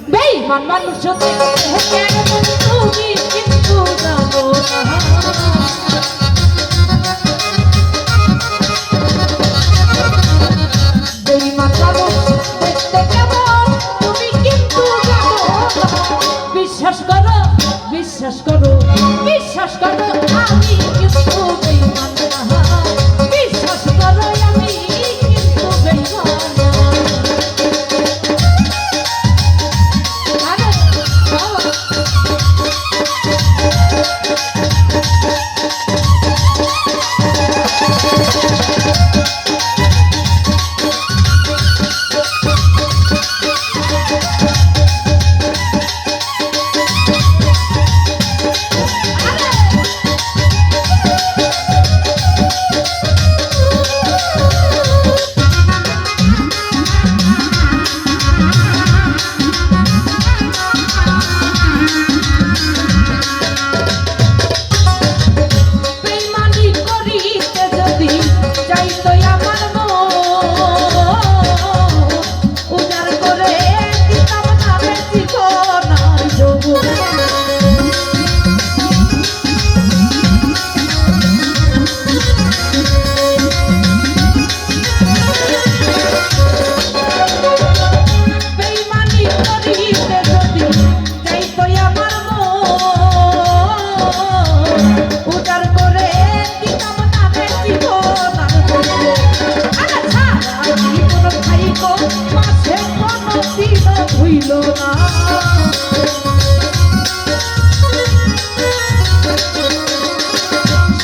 বেঈমান মানুষ হতে কেন তুমি কিন্তু জানো না বেঈমান মানুষ দেখতে কেমন তুমি কিন্তু জানো না বিশ্বাস করো বিশ্বাস করো বিশ্বাস করো আমি কিন্তু বেঈমান না বিশ্বাস করো আমি কিন্তু বেঈমান না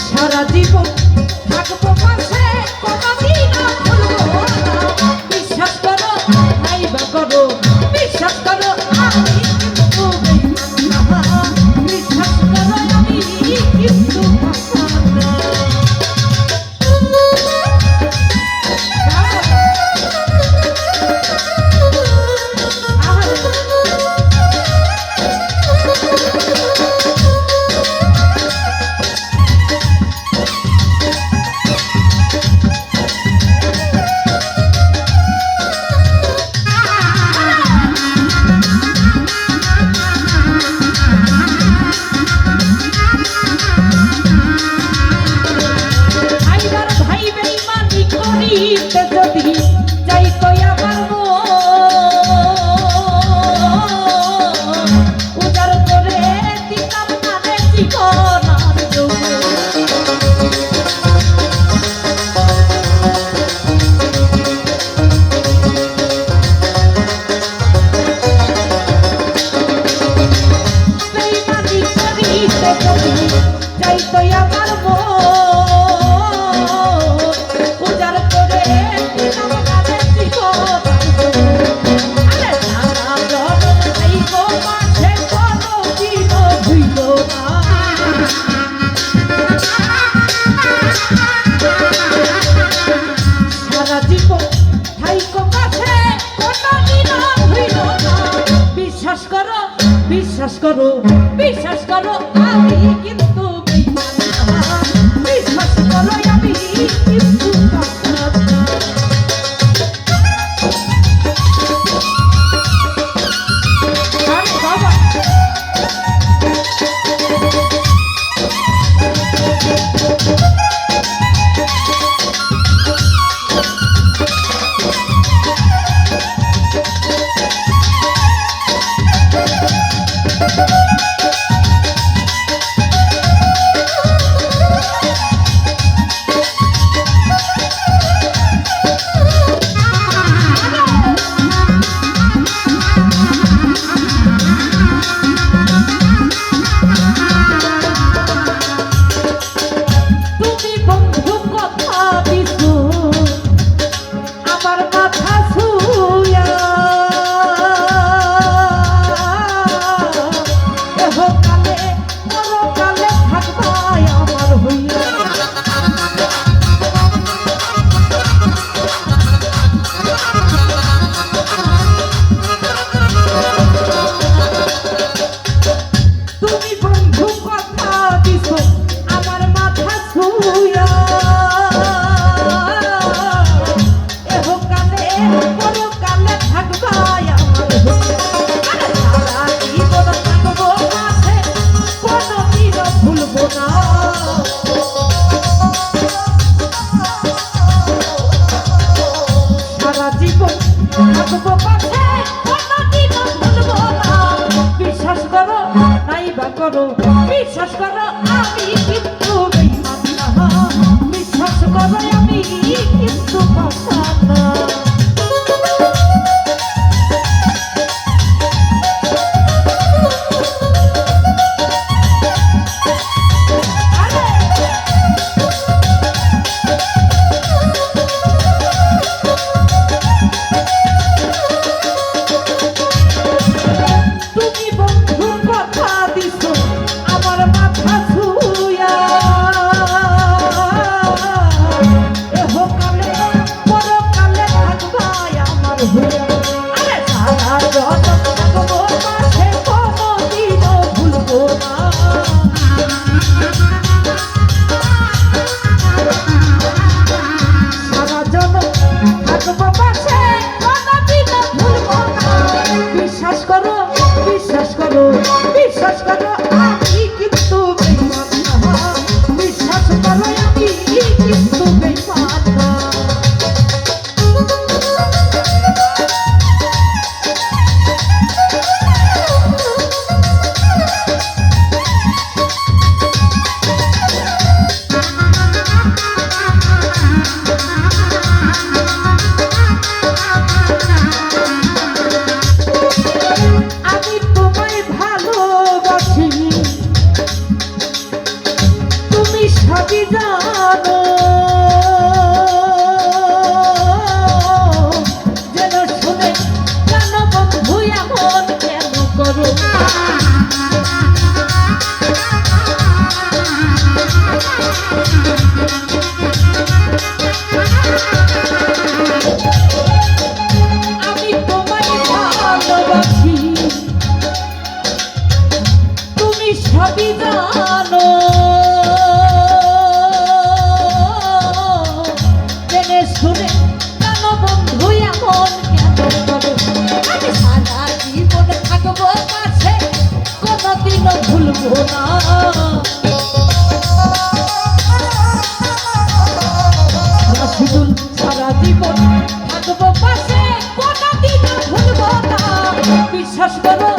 সারা জীবন থাকবো পাশে কোনদিন ভুলবো না বিশ্বাস করো নাই বা করো বিশ্বাস করো আমি কিন্তু বেঈমান না বিশ্বাস করো আমি কিন্তু যদি যাইতো আমার উজাড় করে দিতাম না জীবনার বেঈমানি করিতে যদি যাইতো আমার বিশ্বাস করো বিশ্বাস করো আমি কিন্তু বেঈমান না বিশ্বাস করো আমি কিন্তু বাবা করো বিশ্বাস করো আমি কিন্তু বেঈমান না বিশ্বাস করো আমি কিন্তু পাষাণ না বিশ্বাস করো আমি কিন্তু বেঈমান না বিশ্বাস করো আমি কিন্তু বেঈমান না সবই জানো যেন শুনে কেন বন্ধু এমন কেন করো আমি তোমায় ভালোবাসি তুমি সবই জানো শুনে কেন বন্ধু এমন কেন করো আমি সারা জীবন থাকবো কাছে কোনদিনও ভুলবো না রাশিদুল সারা জীবন থাকবো পাশে কোনদিনও ভুলবো না বিশ্বাস করো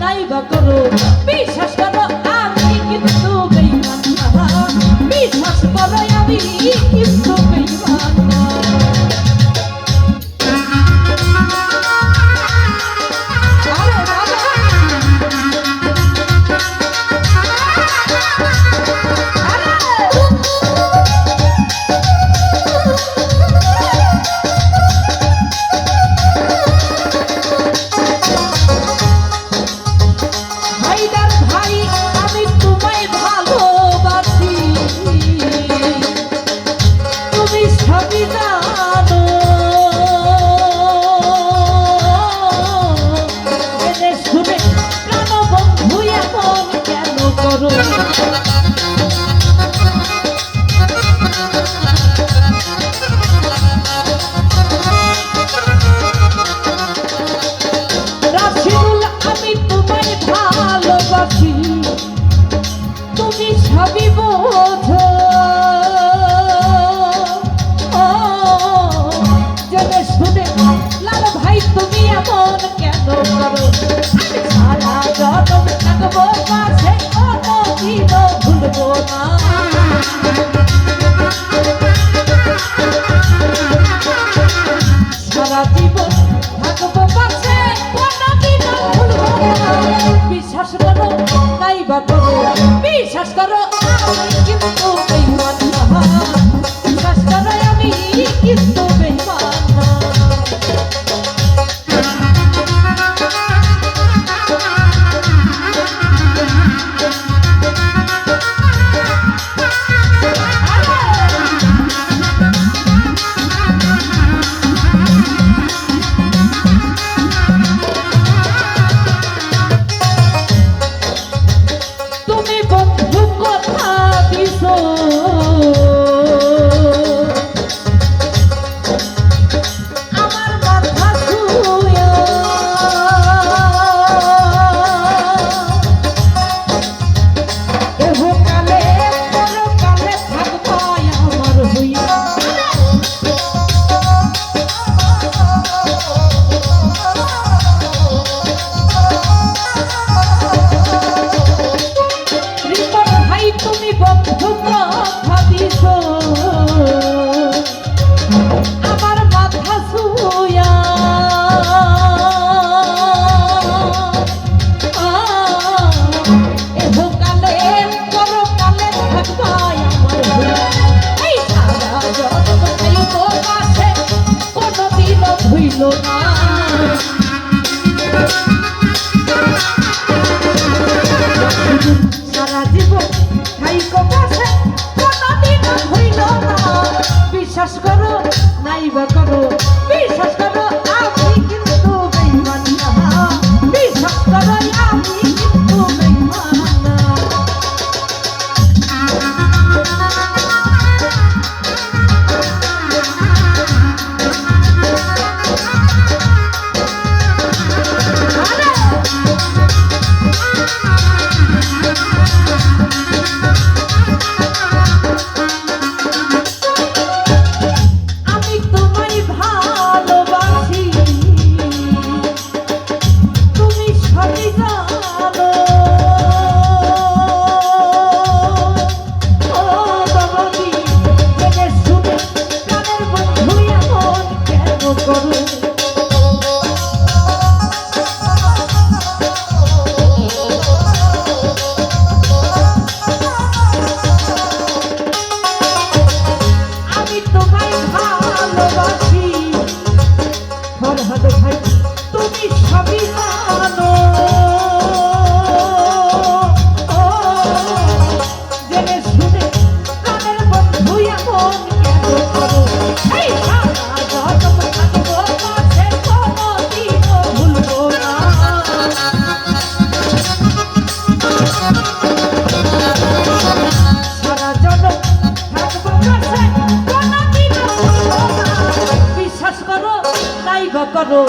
নাই বা করো বিশ্বাস করো আমি কিন্তু বেঈমান না বিশ্বাস করো আমি কিন্তু বেঈমান না তুমি সবই বোঝো জেনে শুনে লাল ভাই তুমি এমন কেন করো আমি সারা জনম থাকবো পাশে কোনদিনও ভুলবো না সারা জীবন থাকবো পাশে কোনদিনও ভুলবো না বিশ্বাস করো নাই বা করো বিশ্বাস করো আমি কিন্তু বেঈমান না বিশ্বাস করো আমি কিন্তু বেঈমান না জানো ও দরদি জেনে শুনে প্রাণের বন্ধু এমন কেন করো আমি তোমায় ভালোবাসি ফরহাদ ভাই তুমি সবই জানো ও জেনে শুনে প্রাণের বন্ধু এমন কেন করো এই সারা জনম থাকবো পাশে কোনোদিনও ভুলবো না সারা জনম থাকবো পাশে কোনোদিনও ভুলবো না বিশ্বাস করো নাই বা করো